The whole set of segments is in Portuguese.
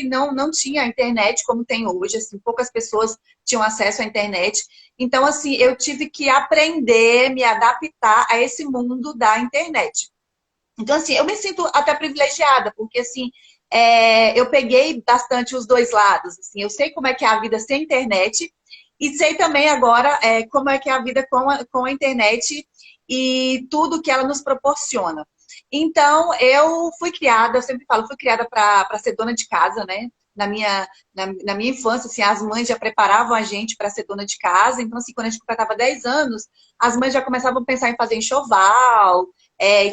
que não tinha internet como tem hoje, assim, poucas pessoas tinham acesso à internet. Então, assim, eu tive que aprender, me adaptar a esse mundo da internet. Então, assim, eu me sinto até privilegiada, porque, assim, eu peguei bastante os dois lados. Assim, eu sei como é que é a vida sem internet e sei também agora como é que é a vida com a internet e tudo que ela nos proporciona. Então, eu fui criada, eu sempre falo, fui criada para ser dona de casa, né? Na minha infância, assim, as mães já preparavam a gente para ser dona de casa. Então, assim, quando a gente completava 10 anos, as mães já começavam a pensar em fazer enxoval,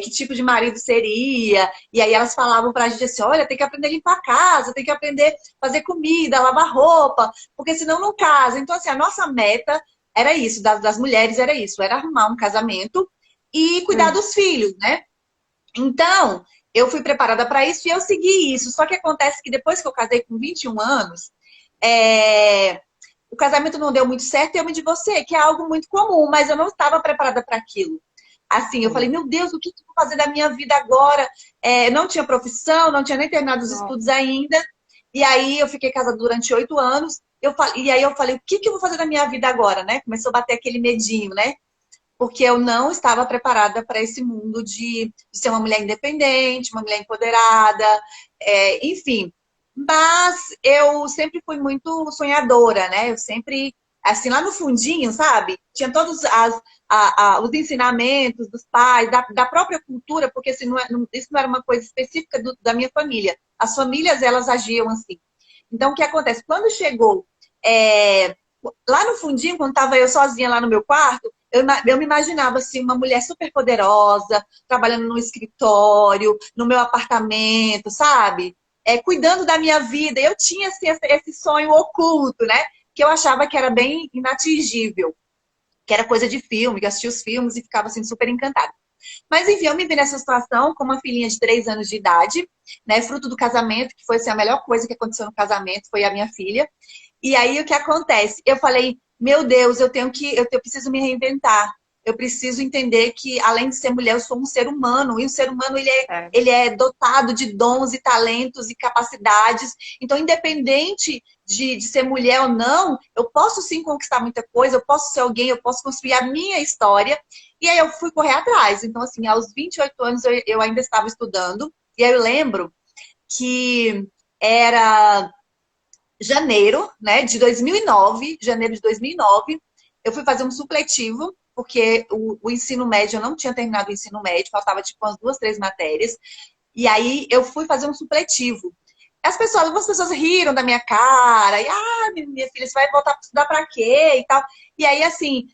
que tipo de marido seria. E aí elas falavam pra gente assim, olha, tem que aprender a limpar a casa, tem que aprender a fazer comida, lavar roupa, porque senão não casa. Então, assim, a nossa meta era isso, das mulheres era isso, era arrumar um casamento e cuidar Hum. dos filhos, né? Então, eu fui preparada para isso e eu segui isso. Só que acontece que depois que eu casei com 21 anos, o casamento não deu muito certo e eu me divorciei, que é algo muito comum, mas eu não estava preparada para aquilo. Assim, eu falei, Sim. meu Deus, o que eu vou fazer da minha vida agora? Não tinha profissão, não tinha nem terminado os Nossa. estudos ainda. E aí eu fiquei casada durante 8 anos. E aí eu falei, o que eu vou fazer da minha vida agora, né? Começou a bater aquele medinho, né? Porque eu não estava preparada para esse mundo de ser uma mulher independente, uma mulher empoderada, enfim. Mas eu sempre fui muito sonhadora, né? Eu sempre, assim, lá no fundinho, sabe? Tinha todos os ensinamentos dos pais, da própria cultura, porque assim, isso não era uma coisa específica da minha família. As famílias, elas agiam assim. Então, o que acontece? Quando chegou lá no fundinho, quando estava eu sozinha lá no meu quarto, eu me imaginava assim, uma mulher super poderosa, trabalhando no escritório, no meu apartamento, sabe? Cuidando da minha vida. Eu tinha assim, esse sonho oculto, né? Que eu achava que era bem inatingível, que era coisa de filme, que eu assistia os filmes e ficava assim, super encantada. Mas enfim, eu me vi nessa situação com uma filhinha de 3 anos de idade, né? Fruto do casamento, que foi assim, a melhor coisa que aconteceu no casamento, foi a minha filha. E aí o que acontece? Eu falei, meu Deus, eu preciso me reinventar. Eu preciso entender que, além de ser mulher, eu sou um ser humano. E o ser humano, É. ele é dotado de dons e talentos e capacidades. Então, independente de ser mulher ou não, eu posso sim conquistar muita coisa, eu posso ser alguém, eu posso construir a minha história. E aí eu fui correr atrás. Então, assim, aos 28 anos eu ainda estava estudando. E aí eu lembro que era janeiro, né, de 2009, janeiro de 2009, eu fui fazer um supletivo, porque o ensino médio, eu não tinha terminado o ensino médio, faltava tipo umas 2, 3 matérias, e aí eu fui fazer um supletivo. Algumas pessoas riram da minha cara, e minha filha, você vai voltar para estudar para quê? E tal. E aí, assim,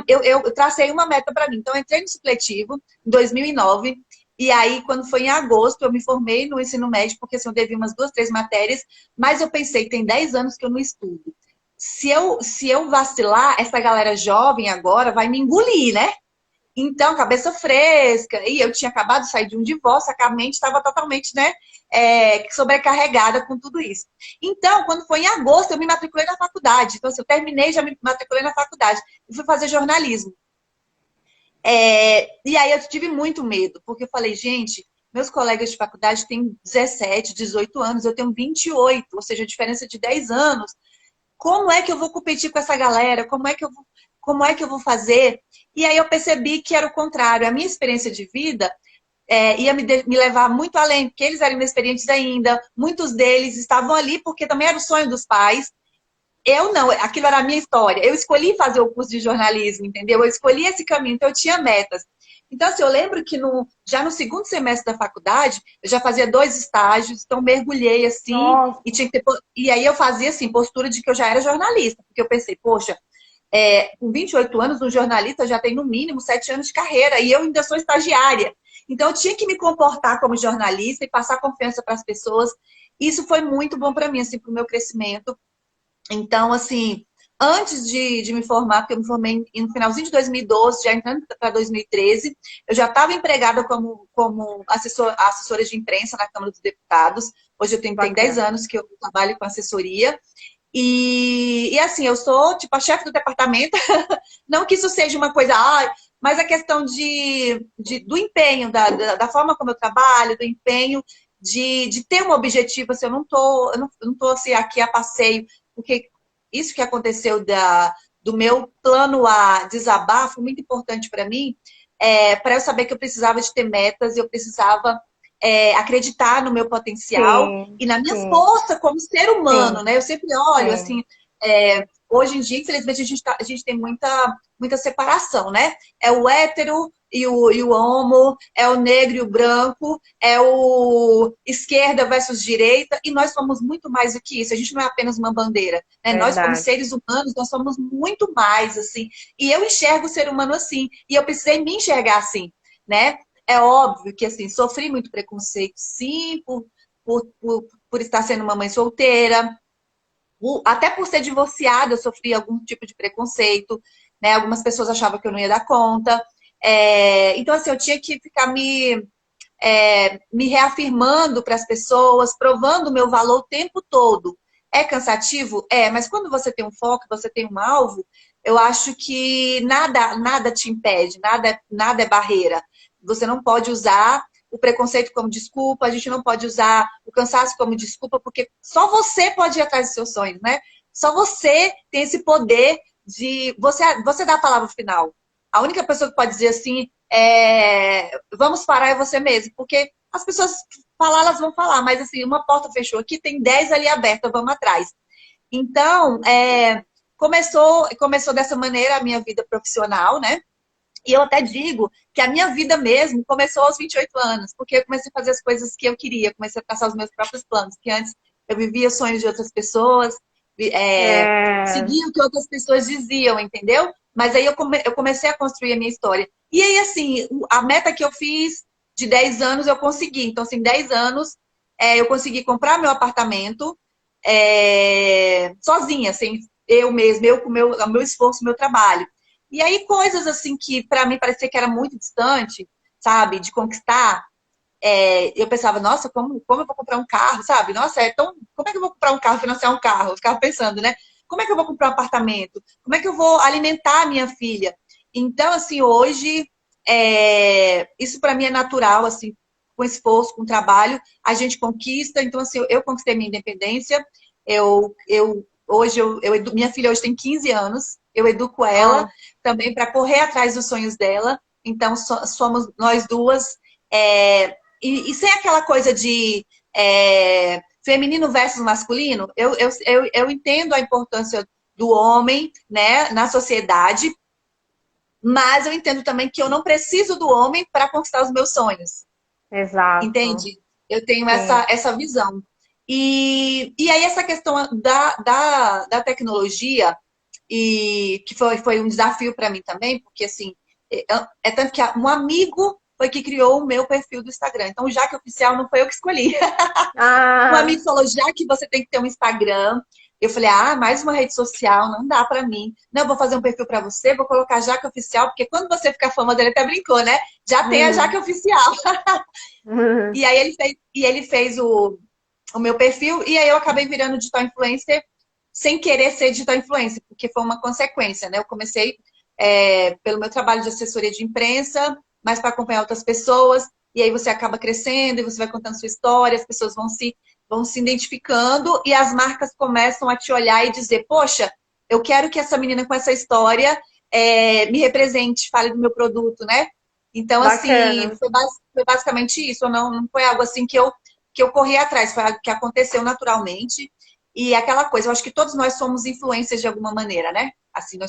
eu tracei uma meta para mim. Então, eu entrei no supletivo em 2009, e aí, quando foi em agosto, eu me formei no ensino médio, porque assim, eu devia umas 2, 3 matérias, mas eu pensei, tem 10 anos que eu não estudo. Se eu vacilar, essa galera jovem agora vai me engolir, né? Então, cabeça fresca, e eu tinha acabado de sair de um divórcio, a mente estava totalmente, né, sobrecarregada com tudo isso. Então, quando foi em agosto, eu me matriculei na faculdade. Então, assim, eu terminei, já me matriculei na faculdade e fui fazer jornalismo. E aí eu tive muito medo, porque eu falei, gente, meus colegas de faculdade têm 17, 18 anos, eu tenho 28, ou seja, a diferença de 10 anos. Como é que eu vou competir com essa galera? Como é que eu vou fazer? E aí eu percebi que era o contrário. A minha experiência de vida ia me levar muito além, porque eles eram inexperientes ainda. Muitos deles estavam ali porque também era o sonho dos pais. Eu não, aquilo era a minha história. Eu escolhi fazer o curso de jornalismo, entendeu? Eu escolhi esse caminho, então eu tinha metas. Então, assim, eu lembro que já no segundo semestre da faculdade, eu já fazia 2 estágios, então mergulhei assim, Nossa. e aí eu fazia assim, postura de que eu já era jornalista, porque eu pensei, poxa, com 28 anos, um jornalista já tem no mínimo 7 anos de carreira, e eu ainda sou estagiária. Então, eu tinha que me comportar como jornalista e passar confiança para as pessoas. Isso foi muito bom para mim, assim, para o meu crescimento. Então, assim, antes de me formar, porque eu me formei no finalzinho de 2012, já entrando para 2013, eu já estava empregada como assessora de imprensa na Câmara dos Deputados. Hoje tem 10 Bacana. anos que eu trabalho com assessoria. E assim, eu sou tipo a chefe do departamento. Não que isso seja uma coisa, mas a questão do empenho, da forma como eu trabalho, do empenho. de ter um objetivo, assim, eu não tô assim, aqui a passeio, porque isso que aconteceu do meu plano A desabar foi muito importante para mim, para eu saber que eu precisava de ter metas, eu precisava acreditar no meu potencial Sim, e na minha sim, força como ser humano, sim, né? Eu sempre olho, sim. assim, hoje em dia, infelizmente, a gente tem muita separação, né? É o hétero e o homo, é o negro e o branco, é o esquerda versus direita, e nós somos muito mais do que isso. A gente não é apenas uma bandeira, né? Nós, como Verdade. seres humanos, nós somos muito mais, assim. E eu enxergo o ser humano assim, e eu precisei me enxergar assim, né? É óbvio que, assim, sofri muito preconceito, sim, por estar sendo uma mãe solteira, até por ser divorciada, eu sofri algum tipo de preconceito, né? Algumas pessoas achavam que eu não ia dar conta. Então, assim, eu tinha que ficar me reafirmando para as pessoas, provando o meu valor o tempo todo. É cansativo? É, mas quando você tem um foco, você tem um alvo, eu acho que nada te impede, nada é barreira. Você não pode usar o preconceito como desculpa, a gente não pode usar o cansaço como desculpa, porque só você pode ir atrás dos seus sonhos, né? Só você tem esse poder de você dar a palavra final. A única pessoa que pode dizer assim, vamos parar é você mesmo, porque as pessoas falar, elas vão falar, mas assim, uma porta fechou aqui, tem 10 ali abertas, vamos atrás. Então, começou dessa maneira a minha vida profissional, né? E eu até digo que a minha vida mesmo começou aos 28 anos, porque eu comecei a fazer as coisas que eu queria, comecei a traçar os meus próprios planos, que antes eu vivia sonhos de outras pessoas, É, seguia o que outras pessoas diziam, entendeu? Mas aí eu comecei a construir a minha história. E aí, assim, a meta que eu fiz de 10 anos eu consegui. Então, assim, 10 anos eu consegui comprar meu apartamento sozinha, assim, eu mesma, eu com o meu esforço, o meu trabalho. E aí, coisas assim que para mim parecia que era muito distante, sabe, de conquistar, eu pensava, nossa, como eu vou comprar um carro, sabe? Nossa, como é que eu vou comprar um carro, financiar um carro? Eu ficava pensando, né? Como é que eu vou comprar um apartamento? Como é que eu vou alimentar a minha filha? Então, assim, hoje, isso para mim é natural, assim, com esforço, com trabalho, a gente conquista. Então, assim, eu conquistei minha independência. Hoje, minha filha hoje tem 15 anos, eu educo ela ó, também para correr atrás dos sonhos dela. Então, somos nós duas. E sem aquela coisa de feminino versus masculino, eu entendo a importância do homem, né, na sociedade, mas eu entendo também que eu não preciso do homem para conquistar os meus sonhos, exato. entende? Eu tenho Sim. essa visão. E aí essa questão da tecnologia, e que foi um desafio para mim também, porque assim, tanto que um amigo foi que criou o meu perfil do Instagram. Então, o Jaque Oficial não foi eu que escolhi. Um Ah, amigo falou, já que você tem que ter um Instagram. Eu falei, mais uma rede social, não dá pra mim. Não, eu vou fazer um perfil pra você, vou colocar Jaque Oficial, porque quando você ficar famosa, ele até brincou, né? Já tem a Jaque hum, Oficial. hum, E aí ele fez o meu perfil, e aí eu acabei virando digital influencer sem querer ser digital influencer, porque foi uma consequência, né? Eu comecei pelo meu trabalho de assessoria de imprensa, mas para acompanhar outras pessoas, e aí você acaba crescendo, e você vai contando sua história, as pessoas vão se identificando, e as marcas começam a te olhar e dizer, poxa, eu quero que essa menina com essa história me represente, fale do meu produto, né? Então, assim, bacana. foi basicamente isso. Não foi algo assim que eu corri atrás, foi algo que aconteceu naturalmente. E aquela coisa, eu acho que todos nós somos influências de alguma maneira, né? Assim, a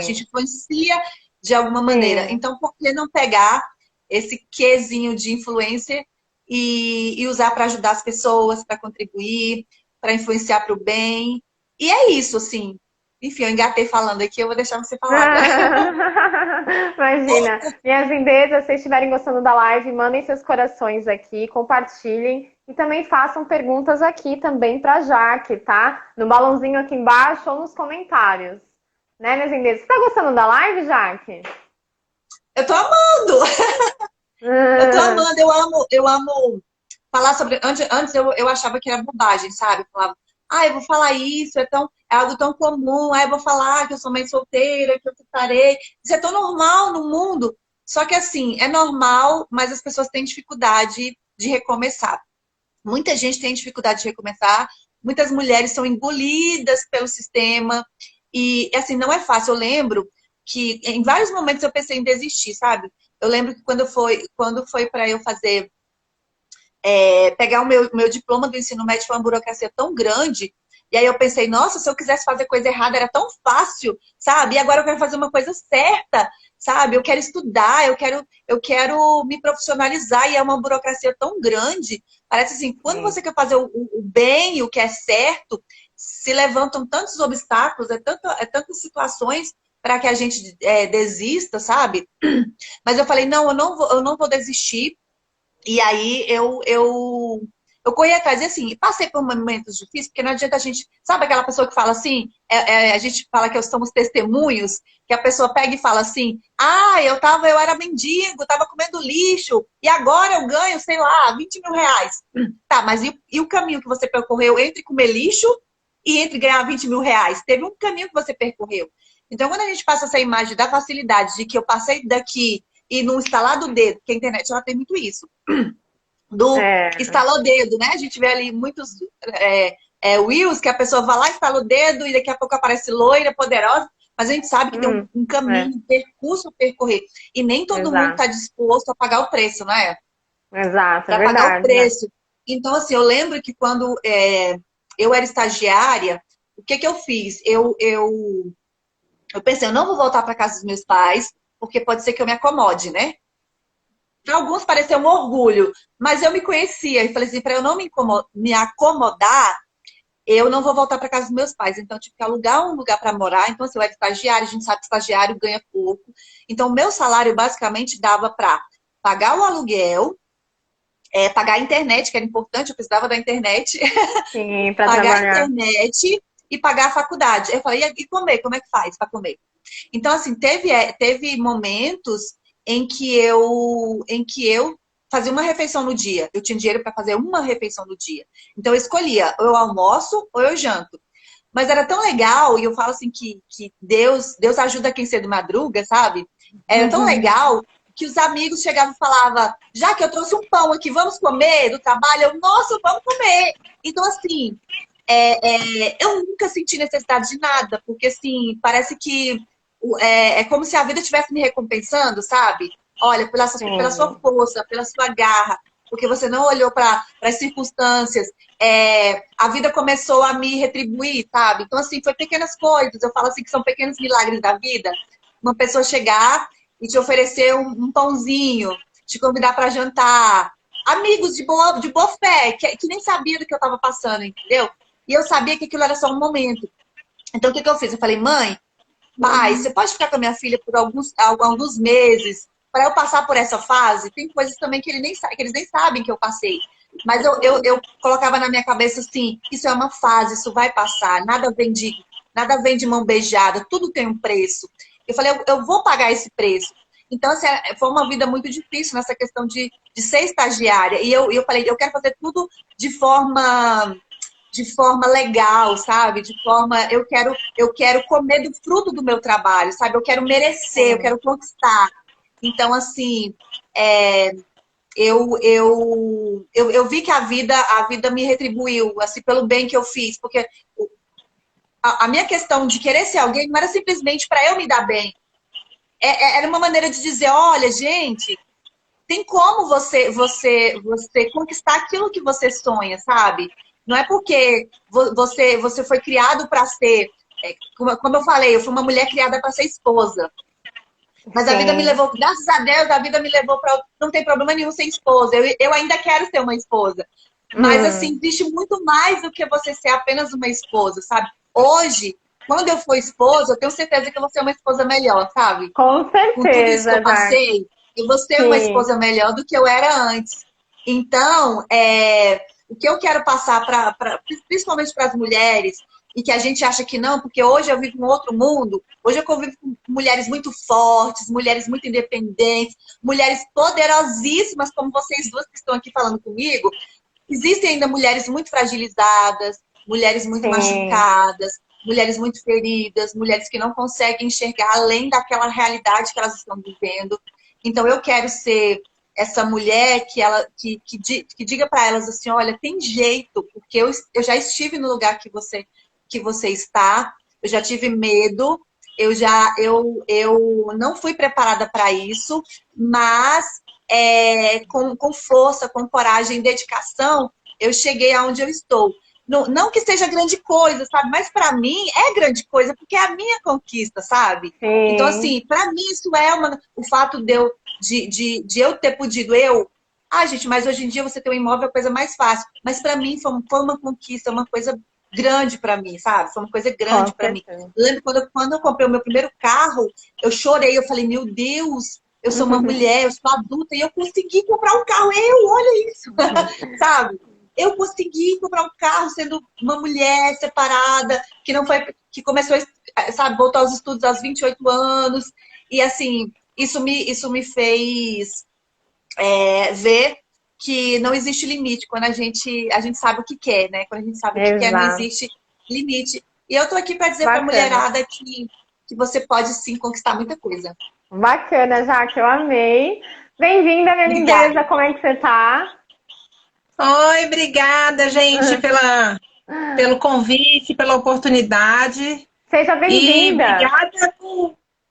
gente Sim, influencia de alguma maneira. sim. Então, por que não pegar esse quezinho de influência e usar para ajudar as pessoas, para contribuir, para influenciar para o bem? E é isso, assim. Enfim, eu engatei falando aqui, eu vou deixar você falar agora. Imagina. Minhas lindezas, se vocês estiverem gostando da live, mandem seus corações aqui, compartilhem e também façam perguntas aqui também para Jaque, tá? No balãozinho aqui embaixo ou nos comentários. Né, minhas lindezas? Você tá gostando da live, Jaque? Eu tô amando! Eu tô amando, eu amo falar sobre. Antes eu achava que era bobagem, sabe? Eu falava, eu vou falar isso, é algo tão comum, eu vou falar que eu sou mãe solteira, que eu separei. Isso é tão normal no mundo. Só que assim, é normal, mas as pessoas têm dificuldade de recomeçar. Muita gente tem dificuldade de recomeçar, muitas mulheres são engolidas pelo sistema, e assim, não é fácil. Eu lembro que em vários momentos eu pensei em desistir, sabe? Eu lembro que quando foi para eu fazer, pegar o meu diploma do ensino médio, foi uma burocracia tão grande, e aí eu pensei, nossa, se eu quisesse fazer coisa errada era tão fácil, sabe? E agora eu quero fazer uma coisa certa, sabe? Eu quero estudar, eu quero me profissionalizar, e é uma burocracia tão grande. Parece assim, quando Sim. você quer fazer o bem, o que é certo, se levantam tantos obstáculos, tantas situações para que a gente desista, sabe? Mas eu falei, não, eu não vou desistir. E aí eu corri atrás. E assim, passei por momentos difíceis, porque não adianta a gente. Sabe aquela pessoa que fala assim? A gente fala que somos testemunhos, que a pessoa pega e fala assim: ah, eu era mendigo, tava comendo lixo, e agora eu ganho, sei lá, 20 mil reais. Tá, mas e o caminho que você percorreu entre comer lixo e entre ganhar 20 mil reais? Teve um caminho que você percorreu. Então, quando a gente passa essa imagem da facilidade de que eu passei daqui e num estalar do dedo, porque a internet ela tem muito isso, do É, estalar o dedo, né? A gente vê ali muitos Reels que a pessoa vai lá, estala o dedo e daqui a pouco aparece loira, poderosa, mas a gente sabe que tem um caminho, é, um percurso a percorrer. E nem todo mundo está exato. disposto a pagar o preço, né? Exato, é Para pagar o verdade, né? preço. Então, assim, eu lembro que quando eu era estagiária, o que eu fiz? Eu pensei, eu não vou voltar para casa dos meus pais, porque pode ser que eu me acomode, né? Para alguns pareceu um orgulho, mas eu me conhecia e falei assim, para eu não me acomodar, eu não vou voltar para casa dos meus pais. Então, eu tive que alugar um lugar para morar. Então, assim, eu era estagiária, a gente sabe que estagiário ganha pouco. Então, o meu salário basicamente dava para pagar o aluguel, pagar a internet, que era importante, eu precisava da internet, Sim, para pagar a trabalhar. internet e pagar a faculdade. Eu falei, e comer? Como é que faz para comer? Então, assim, teve momentos em que eu fazia uma refeição no dia. Eu tinha dinheiro para fazer uma refeição no dia. Então, eu escolhia, ou eu almoço ou eu janto. Mas era tão legal, e eu falo assim que Deus ajuda quem cedo madruga, sabe? Era tão legal que os amigos chegavam e falavam, já que eu trouxe um pão aqui, vamos comer do trabalho? Eu, nossa, vamos comer! Então, assim, eu nunca senti necessidade de nada, porque assim, parece que é como se a vida estivesse me recompensando, sabe? Olha, pela sua Sim, força, pela sua garra, porque você não olhou para as circunstâncias, a vida começou a me retribuir, sabe? Então, assim, foi pequenas coisas, eu falo assim que são pequenos milagres da vida. Uma pessoa chegar e te oferecer um pãozinho, te convidar para jantar, amigos de boa fé, que nem sabia do que eu estava passando, entendeu? E eu sabia que aquilo era só um momento. Então, o que eu fiz? Eu falei, mãe, pai, você pode ficar com a minha filha por alguns meses para eu passar por essa fase? Tem coisas também que, que eles nem sabem que eu passei. Mas eu colocava na minha cabeça assim, isso é uma fase, isso vai passar, nada vem de mão beijada, tudo tem um preço. Eu falei, eu vou pagar esse preço. Então, assim, foi uma vida muito difícil nessa questão de ser estagiária. E eu falei, eu quero fazer tudo de forma legal, sabe? Eu quero comer do fruto do meu trabalho, sabe? Eu quero merecer, eu sim. quero conquistar. Então, assim, é, eu vi que a vida me retribuiu, assim, pelo bem que eu fiz, porque a minha questão de querer ser alguém não era simplesmente para eu me dar bem. Era uma maneira de dizer, olha, gente, tem como você conquistar aquilo que você sonha, sabe? Não é porque você foi criado para ser, como eu falei, eu fui uma mulher criada para ser esposa. Mas a vida me Sim. levou, graças a Deus, a vida me levou para. Não tem problema nenhum ser esposa. Eu ainda quero ser uma esposa. Mas, assim, Hum, existe muito mais do que você ser apenas uma esposa, sabe? Hoje, quando eu for esposa, eu tenho certeza que eu vou ser uma esposa melhor, sabe? com Com tudo isso que eu certeza, Jaque. passei, eu vou ser uma Sim, esposa melhor do que eu era antes. Então, o que eu quero passar principalmente para as mulheres, e que a gente acha que não, porque hoje eu vivo em outro mundo, hoje eu convivo com mulheres muito fortes, mulheres muito independentes, mulheres poderosíssimas, como vocês duas que estão aqui falando comigo. Existem ainda mulheres muito fragilizadas, mulheres muito sim. machucadas, mulheres muito feridas, mulheres que não conseguem enxergar além daquela realidade que elas estão vivendo. Então, eu quero ser essa mulher que diga para elas assim, olha, tem jeito, porque eu já estive no lugar que você está, eu já tive medo, eu não fui preparada para isso, mas com força, com coragem e dedicação, eu cheguei aonde eu estou. Não, não que seja grande coisa, sabe? Mas para mim é grande coisa, porque é a minha conquista, sabe? Então, Sim. assim, para mim isso o fato de eu ter podido, gente, mas hoje em dia você ter um imóvel é a coisa mais fácil. Mas para mim foi uma conquista, uma coisa grande para mim, sabe? Foi uma coisa grande Com para mim. certeza. Eu lembro quando eu comprei o meu primeiro carro, eu chorei, eu falei, meu Deus, eu sou uma mulher, eu sou adulta e eu consegui comprar um carro, olha isso, sabe? Eu consegui comprar um carro sendo uma mulher separada, que não foi, que começou, sabe, voltou aos estudos aos 28 anos. E assim, isso me fez ver que não existe limite quando a gente sabe o que quer, né? Quando a gente sabe o que quer, não Exato. existe limite. E eu tô aqui para dizer para a Bacana. mulherada que você pode sim conquistar muita coisa. Bacana, Jaque, eu amei. Bem-vinda, minha lindeza, Obrigada. como é que você tá? Oi, obrigada, gente, pelo convite, pela oportunidade. Seja E bem-vinda.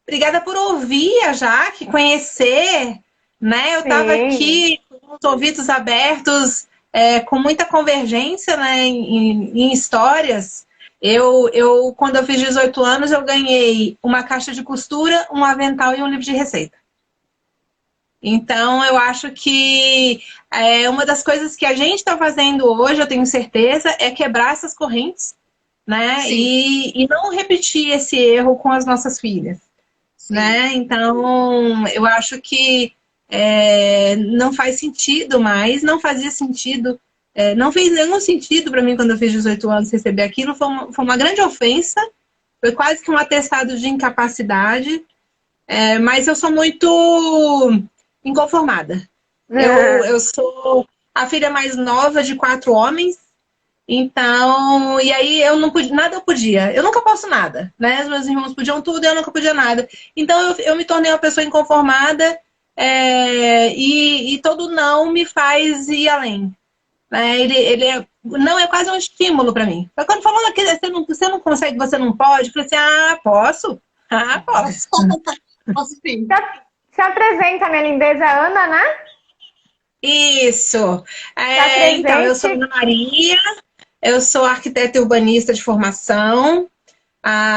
obrigada por ouvir a Jaque, conhecer, né? Eu estava Sim. aqui com os ouvidos abertos, com muita convergência, né, em histórias. Quando eu fiz 18 anos, eu ganhei uma caixa de costura, um avental e um livro de receita. Então, eu acho que uma das coisas que a gente está fazendo hoje, eu tenho certeza, é quebrar essas correntes, né? Sim, E não repetir esse erro com as nossas filhas, sim. né? Então, eu acho que não faz sentido mais, não fazia sentido, não fez nenhum sentido para mim quando eu fiz 18 anos receber aquilo, foi uma grande ofensa, foi quase que um atestado de incapacidade, mas eu sou muito inconformada. Eu sou a filha mais nova de 4 homens, então, e aí eu não podia, nada eu podia. Eu nunca posso nada, né? Os meus irmãos podiam tudo, eu nunca podia nada. Então eu me tornei uma pessoa inconformada, e todo não me faz ir além. Né? Não é quase um estímulo para mim. Mas quando falou que você não consegue, você não pode, eu falei assim, posso? Ah, posso. Posso sim. Se apresenta, minha lindeza, Ana, né? Isso. Se Então, eu sou apresente. Ana Maria, eu sou arquiteta e urbanista de formação,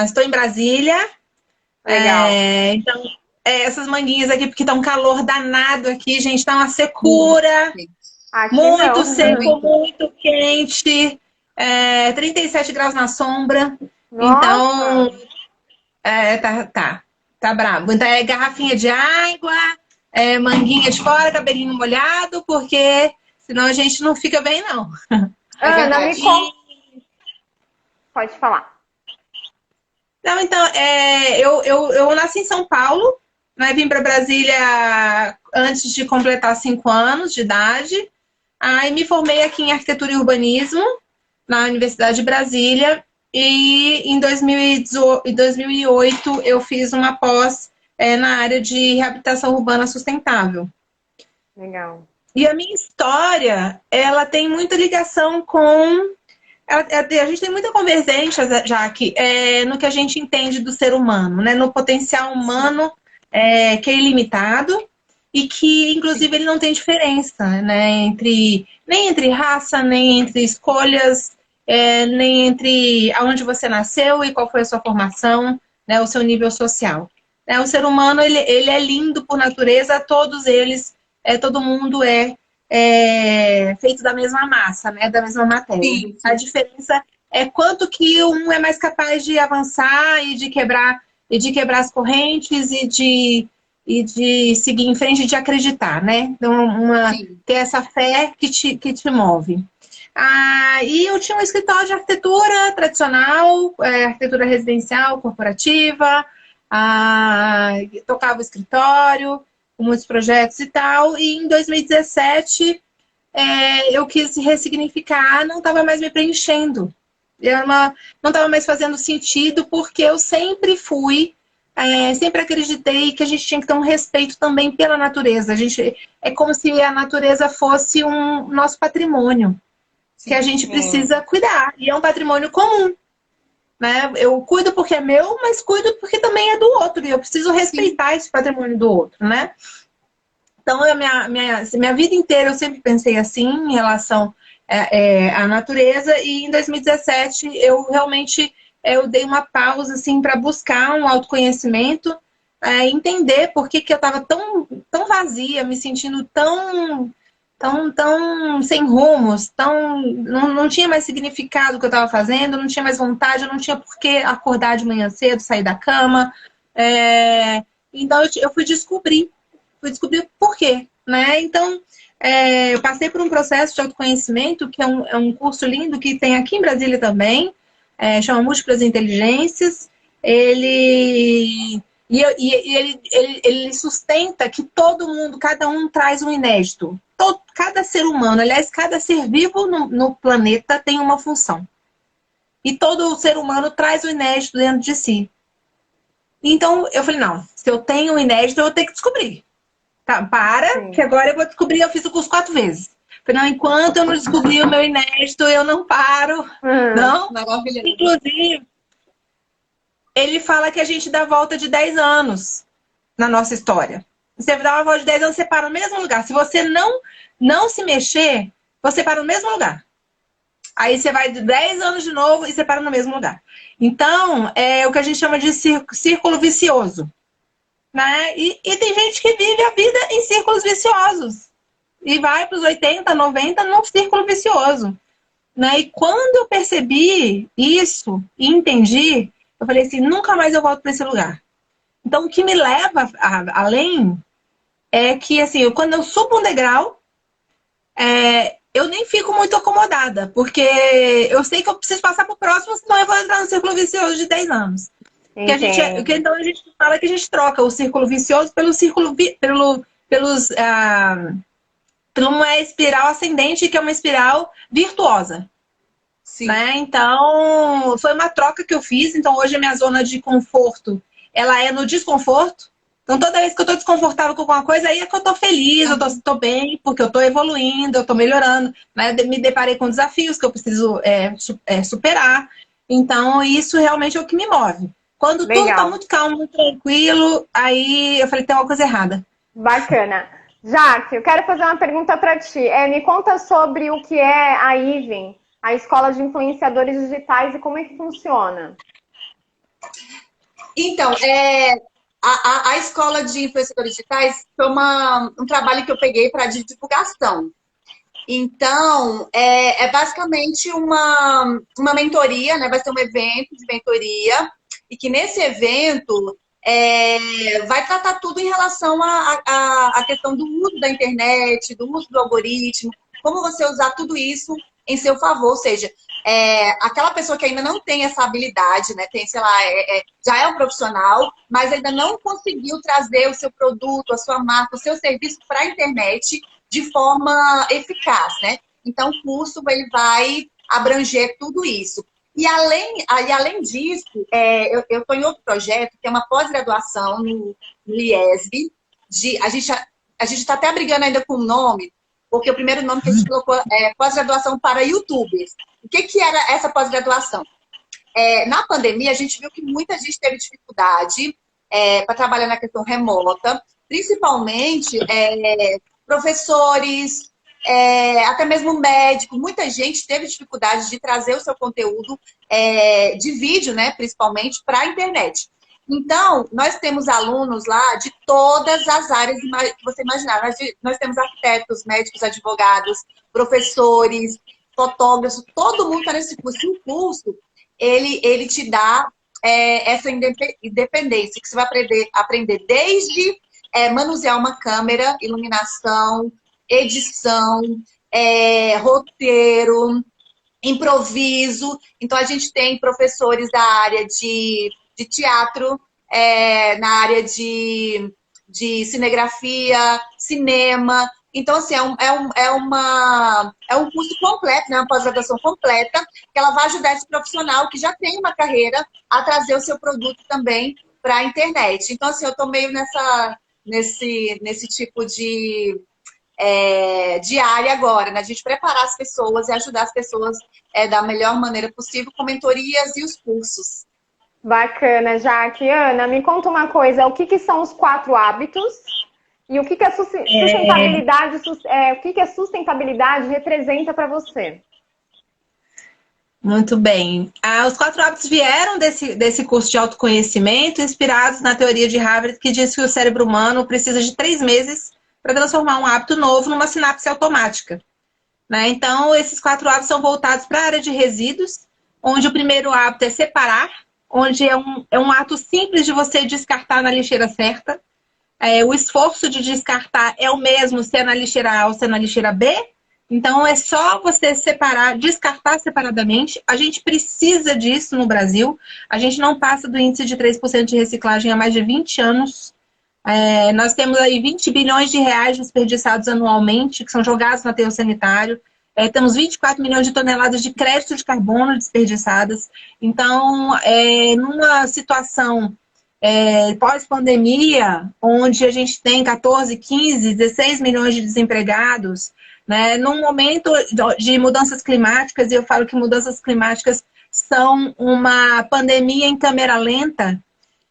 estou em Brasília. Legal. Então, essas manguinhas aqui, porque tá um calor danado aqui, gente, tá uma secura, Aqui muito não. seco, Muito. muito quente, 37 graus na sombra. Nossa. Então, tá brabo. Então, garrafinha de água, manguinha de fora, cabelinho molhado, porque senão a gente não fica bem, não. É Ana, me verdade. conta. Pode falar. Não, então, eu nasci em São Paulo, né, vim para Brasília antes de completar 5 anos de idade. Aí me formei aqui em arquitetura e urbanismo, na Universidade de Brasília, e em 2008 eu fiz uma pós na área de reabilitação urbana sustentável. Legal. E a minha história, ela tem muita ligação com... A gente tem muita convergência, Jaque, no que a gente entende do ser humano, né? No potencial humano que é ilimitado e que, inclusive, ele não tem diferença, né? Nem entre raça, nem entre escolhas, nem entre aonde você nasceu e qual foi a sua formação, né? O seu nível social. O ser humano, ele é lindo por natureza, todos eles, todo mundo feito da mesma massa, né? Da mesma matéria. Sim, A sim. diferença é quanto que um é mais capaz de avançar e de quebrar as correntes e de seguir em frente, de acreditar, né? Então, Sim. ter essa fé que te move. E eu tinha um escritório de arquitetura tradicional, arquitetura residencial, corporativa, tocava o escritório, com muitos projetos e tal, e em 2017 eu quis ressignificar, não estava mais me preenchendo. Não estava mais fazendo sentido, porque eu sempre fui sempre acreditei que a gente tinha que ter um respeito também pela natureza. É como se a natureza fosse um nosso patrimônio, que a gente precisa cuidar. E é um patrimônio comum, né? Eu cuido porque é meu, mas cuido porque também é do outro. E eu preciso respeitar esse patrimônio do outro, né? Então, minha vida inteira eu sempre pensei assim, em relação à natureza. E em 2017, eu realmente eu dei uma pausa assim, para buscar um autoconhecimento, entender por que eu estava tão vazia, me sentindo tão sem rumos, não tinha mais significado o que eu estava fazendo, não tinha mais vontade, eu não tinha por que acordar de manhã cedo, sair da cama. Então eu fui descobrir por quê, né? Então eu passei por um processo de autoconhecimento, que é um curso lindo que tem aqui em Brasília também, chama Múltiplas Inteligências. Ele sustenta que todo mundo, cada um traz um inédito. Cada ser humano, aliás, cada ser vivo no planeta tem uma função. E todo ser humano traz o inédito dentro de si. Então, eu falei, não, se eu tenho o inédito, eu vou ter que descobrir. Tá, que agora eu vou descobrir, eu fiz o curso 4 vezes. Falei, não, enquanto eu não descobrir o meu inédito, eu não paro. Não? Maravilhoso. Inclusive, ele fala que a gente dá volta de 10 anos na nossa história. Você dá uma volta de 10 anos, você para no mesmo lugar. Se você não se mexer, você para no mesmo lugar. Aí você vai de 10 anos de novo e você para no mesmo lugar. Então, é o que a gente chama de círculo vicioso. Né? E tem gente que vive a vida em círculos viciosos. E vai para os 80, 90 num círculo vicioso. Né? E quando eu percebi isso e entendi, eu falei assim, nunca mais eu volto para esse lugar. Então, o que me leva além é que, assim, quando eu subo um degrau, eu nem fico muito acomodada, porque eu sei que eu preciso passar para o próximo, senão eu vou entrar no círculo vicioso de 10 anos. Então a gente fala que a gente troca o círculo vicioso pelo círculo por uma espiral ascendente, que é uma espiral virtuosa. Sim. Né? Então, foi uma troca que eu fiz. Então, hoje a minha zona de conforto, ela é no desconforto. Então, toda vez que eu tô desconfortável com alguma coisa, aí é que eu tô feliz, eu tô bem, porque eu tô evoluindo, eu tô melhorando. Né? Me deparei com desafios que eu preciso superar. Então, isso realmente é o que me move. Quando tudo tá muito calmo, muito tranquilo, aí eu falei, tem uma coisa errada. Bacana. Jaque, eu quero fazer uma pergunta para ti. Me conta sobre o que é a IVEN, a Escola de Influenciadores Digitais, e como é que funciona. Então, a Escola de Influenciadores Digitais foi um trabalho que eu peguei para divulgação. Então, é basicamente uma mentoria, né? Vai ser um evento de mentoria, e que nesse evento vai tratar tudo em relação à questão do uso da internet, do uso do algoritmo, como você usar tudo isso em seu favor. Ou seja, aquela pessoa que ainda não tem essa habilidade, né? Tem, sei lá, já é um profissional, mas ainda não conseguiu trazer o seu produto, a sua marca, o seu serviço para a internet de forma eficaz, né? Então, o curso ele vai abranger tudo isso. E além disso, eu estou em outro projeto, que é uma pós-graduação no IESB. A gente está até brigando ainda com o nome, porque o primeiro nome que a gente colocou é pós-graduação para youtubers. O que era essa pós-graduação? Na pandemia, a gente viu que muita gente teve dificuldade para trabalhar na questão remota, principalmente professores, até mesmo médico. Muita gente teve dificuldade de trazer o seu conteúdo de vídeo, né, principalmente, para a internet. Então, nós temos alunos lá de todas as áreas que você imaginar. Nós temos arquitetos, médicos, advogados, professores, fotógrafos, todo mundo está nesse curso. O curso, ele te dá essa independência, que você vai aprender desde manusear uma câmera, iluminação, edição, roteiro, improviso. Então, a gente tem professores da área de teatro, na área de cinegrafia, cinema. Então, assim, é um curso completo, né? Uma pós-graduação completa, que ela vai ajudar esse profissional que já tem uma carreira a trazer o seu produto também para a internet. Então, assim, eu tô meio nesse tipo de área agora, né? A gente preparar as pessoas e ajudar as pessoas da melhor maneira possível com mentorias e os cursos. Bacana, Jaque. Ana, me conta uma coisa, o que que são os 4 hábitos e o que que a sustentabilidade, o que que a sustentabilidade representa para você? Muito bem. Os 4 hábitos vieram desse curso de autoconhecimento, inspirados na teoria de Harvard, que diz que o cérebro humano precisa de 3 meses para transformar um hábito novo numa sinapse automática. Né? Então, esses 4 hábitos são voltados para a área de resíduos, onde o primeiro hábito é separar, onde é um ato simples de você descartar na lixeira certa. O esforço de descartar é o mesmo se é na lixeira A ou se é na lixeira B. Então, é só você separar, descartar separadamente. A gente precisa disso no Brasil. A gente não passa do índice de 3% de reciclagem há mais de 20 anos. Nós temos aí 20 bilhões de reais desperdiçados anualmente, que são jogados no aterro sanitário. Temos 24 milhões de toneladas de crédito de carbono desperdiçadas. Então, numa situação pós-pandemia, onde a gente tem 14, 15, 16 milhões de desempregados, né, num momento de mudanças climáticas, e eu falo que mudanças climáticas são uma pandemia em câmera lenta,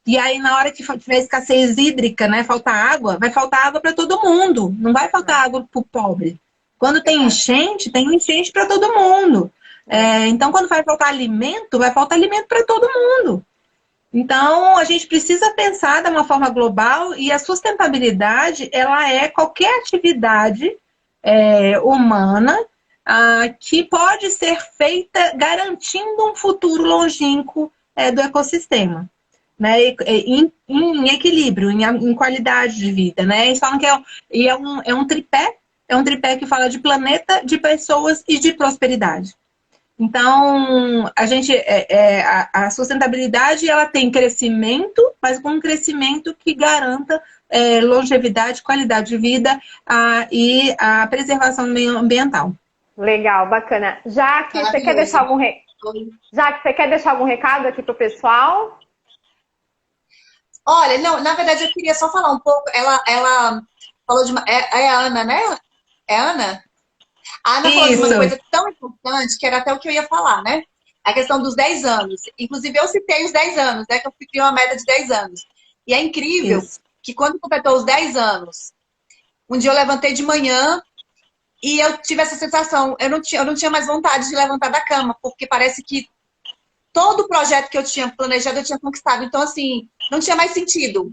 e aí na hora que tiver escassez hídrica, né, faltar água, vai faltar água para todo mundo, não vai faltar água para o pobre. Quando tem enchente para todo mundo. Então, quando vai faltar alimento para todo mundo. Então, a gente precisa pensar de uma forma global, e a sustentabilidade, ela é qualquer atividade humana que pode ser feita garantindo um futuro longínquo do ecossistema, né? Em equilíbrio, em qualidade de vida, né? Eles falam que é um tripé que fala de planeta, de pessoas e de prosperidade. Então, a sustentabilidade, ela tem crescimento, mas com um crescimento que garanta longevidade, qualidade de vida e a preservação do meio ambiental. Legal, bacana. Jaque, você quer deixar algum recado aqui para o pessoal? Olha, não, na verdade eu queria só falar um pouco. Ela falou de a Ana, né? É Ana? A Ana falou de uma coisa tão importante que era até o que eu ia falar, né? A questão dos 10 anos. Inclusive, eu citei os 10 anos, né? Que eu fiquei uma meta de 10 anos. E é incrível que quando completou os 10 anos, um dia eu levantei de manhã e eu tive essa sensação. Eu não tinha mais vontade de levantar da cama, porque parece que todo o projeto que eu tinha planejado, eu tinha conquistado. Então, assim, não tinha mais sentido.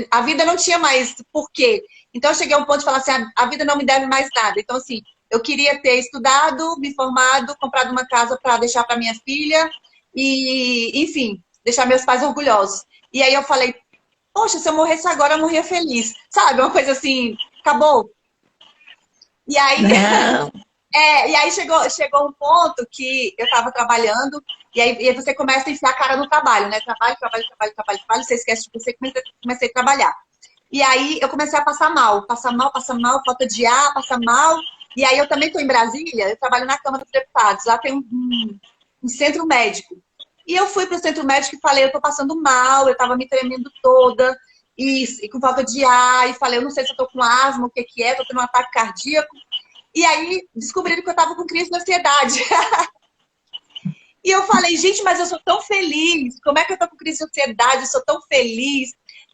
A vida não tinha mais porquê. Então, eu cheguei a um ponto de falar assim, a vida não me deve mais nada. Então, assim, eu queria ter estudado, me formado, comprado uma casa para deixar para minha filha e, enfim, deixar meus pais orgulhosos. E aí eu falei, poxa, se eu morresse agora, eu morria feliz. Sabe? Uma coisa assim, acabou. E aí... e aí chegou um ponto que eu estava trabalhando, e aí você começa a enfiar a cara no trabalho, né? Trabalho, você esquece de você, comecei a trabalhar. E aí eu comecei a passar mal, falta de ar, passar mal. E aí eu também estou em Brasília, eu trabalho na Câmara dos Deputados, lá tem um centro médico. E eu fui para o centro médico e falei, eu estou passando mal, eu estava me tremendo toda, e com falta de ar, e falei, eu não sei se eu estou com asma, o que é, estou tendo um ataque cardíaco. E aí descobriram que eu estava com crise de ansiedade. E eu falei, gente, mas eu sou tão feliz, como é que eu estou com crise de ansiedade, eu sou tão feliz,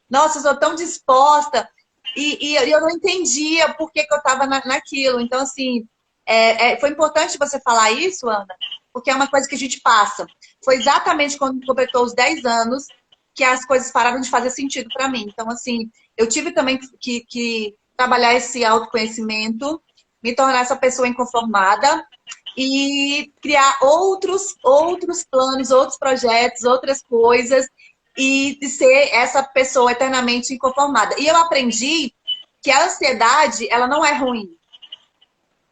nossa, eu sou tão disposta. E eu não entendia por que eu estava naquilo. Então, assim, foi importante você falar isso, Ana, porque é uma coisa que a gente passa. Foi exatamente quando completou os 10 anos que as coisas pararam de fazer sentido para mim. Então, assim, eu tive também que trabalhar esse autoconhecimento, me tornar essa pessoa inconformada e criar outros planos, outros projetos, outras coisas, e de ser essa pessoa eternamente inconformada. E eu aprendi que a ansiedade, ela não é ruim.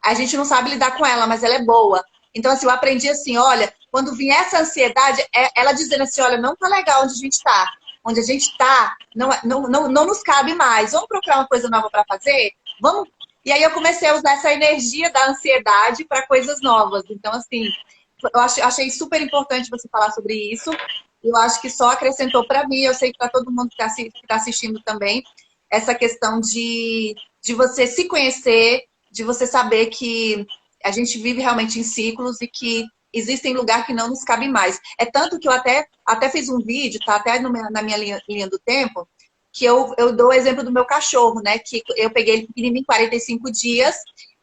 A gente não sabe lidar com ela, mas ela é boa. Então, assim, eu aprendi assim, olha, quando vier essa ansiedade, ela dizendo assim, olha, não tá legal onde a gente tá. Onde a gente tá, não nos cabe mais. Vamos procurar uma coisa nova para fazer? Vamos. E aí eu comecei a usar essa energia da ansiedade para coisas novas. Então, assim, eu achei super importante você falar sobre isso. eu acho que só acrescentou para mim, eu sei que para todo mundo que está assistindo também, essa questão de você se conhecer, de você saber que a gente vive realmente em ciclos e que existem lugares que não nos cabe mais. É tanto que eu até fiz um vídeo, tá até na minha linha do tempo, que eu dou o exemplo do meu cachorro, né? Que eu peguei ele pequenininho em 45 dias,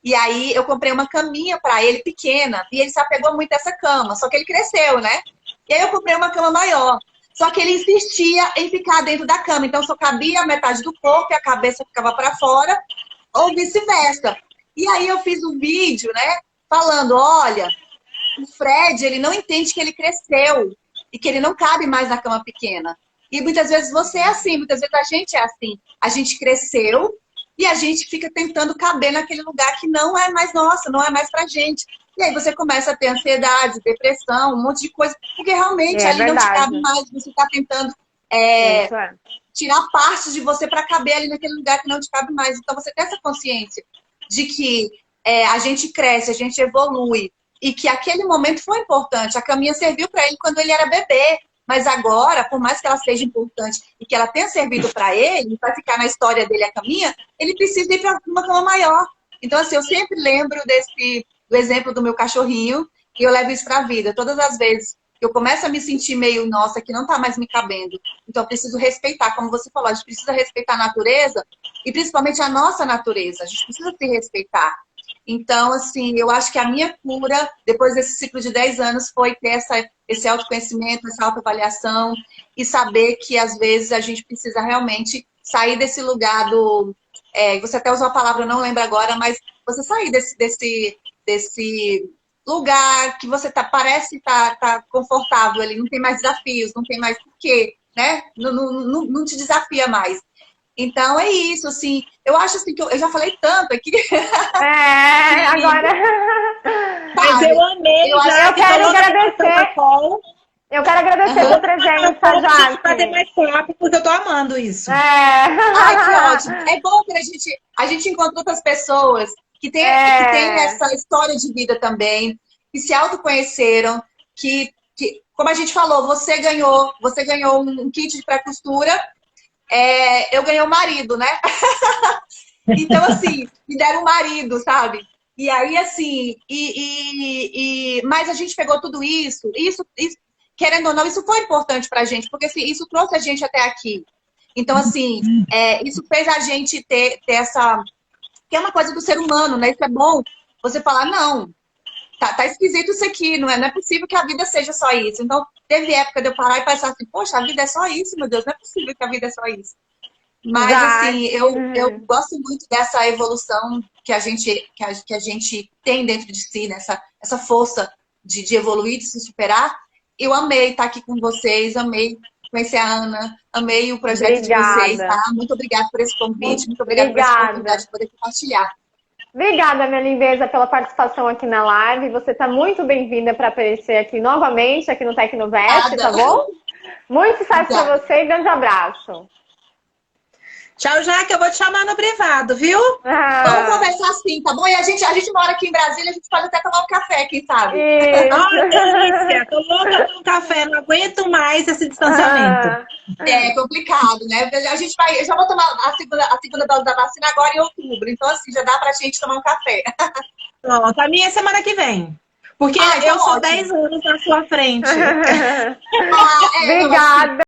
e aí eu comprei uma caminha para ele pequena, e ele se apegou muito a essa cama, só que ele cresceu, né? E aí eu comprei uma cama maior. Só que ele insistia em ficar dentro da cama, então só cabia a metade do corpo e a cabeça ficava para fora, ou vice-versa. E aí eu fiz um vídeo, né? Falando, olha, o Fred, ele não entende que ele cresceu e que ele não cabe mais na cama pequena. E muitas vezes você é assim, muitas vezes a gente é assim. A gente cresceu e a gente fica tentando caber naquele lugar que não é mais nosso, não é mais pra gente. E aí você começa a ter ansiedade, depressão, um monte de coisa, porque realmente ali não te cabe mais, você está tentando tirar partes de você para caber ali naquele lugar que não te cabe mais. Então você tem essa consciência de que a gente cresce, a gente evolui, e que aquele momento foi importante. A caminha serviu para ele quando ele era bebê. Mas agora, por mais que ela seja importante e que ela tenha servido para ele, vai ficar na história dele a caminha, ele precisa ir para uma cama maior. Então, assim, eu sempre lembro do exemplo do meu cachorrinho e eu levo isso para a vida. Todas as vezes que eu começo a me sentir meio, nossa, que não está mais me cabendo. Então, eu preciso respeitar, como você falou, a gente precisa respeitar a natureza e principalmente a nossa natureza. A gente precisa se respeitar. Então, assim, eu acho que a minha cura, depois desse ciclo de 10 anos, foi ter esse autoconhecimento, essa autoavaliação e saber que, às vezes, a gente precisa realmente sair desse lugar do... você até usou a palavra, eu não lembro agora, mas você sair desse lugar que você parece tá confortável ali, não tem mais desafios, não tem mais porquê, né? Não te desafia mais. Então, é isso, assim, eu acho assim que eu já falei tanto aqui. Agora... Mas eu amei, eu quero agradecer. Eu quero agradecer a sua presença, Jaque. Fazer mais rápido, porque eu tô amando isso. Ai, que ótimo. É bom que a gente encontra outras pessoas que têm essa história de vida também, que se autoconheceram, que, como a gente falou, você ganhou um kit de pré-costura, eu ganhei um marido, né? Então, assim, me deram um marido, sabe? E aí, assim, mas a gente pegou tudo isso, querendo ou não, isso foi importante pra gente, porque assim, isso trouxe a gente até aqui. Então, assim, isso fez a gente ter essa... Que é uma coisa do ser humano, né? Isso é bom você falar, não, tá esquisito isso aqui, não é possível que a vida seja só isso. Então, teve época de eu parar e pensar assim, poxa, a vida é só isso, meu Deus, não é possível que a vida é só isso. Mas, assim, eu gosto muito dessa evolução que a gente tem dentro de si, né? Essa força de evoluir, de se superar. Eu amei estar aqui com vocês, amei conhecer a Ana, amei o projeto de vocês, tá? Muito obrigada por esse convite, muito obrigada por essa oportunidade de poder compartilhar. Obrigada, minha lindeza, pela participação aqui na live. Você está muito bem-vinda para aparecer aqui novamente, aqui no Tecnovest, tá bom? Muito sucesso para você e grande abraço. Tchau, Jaque, eu vou te chamar no privado, viu? Vamos conversar assim, tá bom? E a gente mora aqui em Brasília, a gente pode até tomar um café, quem sabe? Ai, delícia! Tô louca por um café, não aguento mais esse distanciamento. É complicado, né? Eu já vou tomar a segunda dose da vacina agora em outubro, então assim, já dá pra gente tomar um café. Pronto, a minha é semana que vem. Porque eu sou 10 anos na sua frente. Obrigada!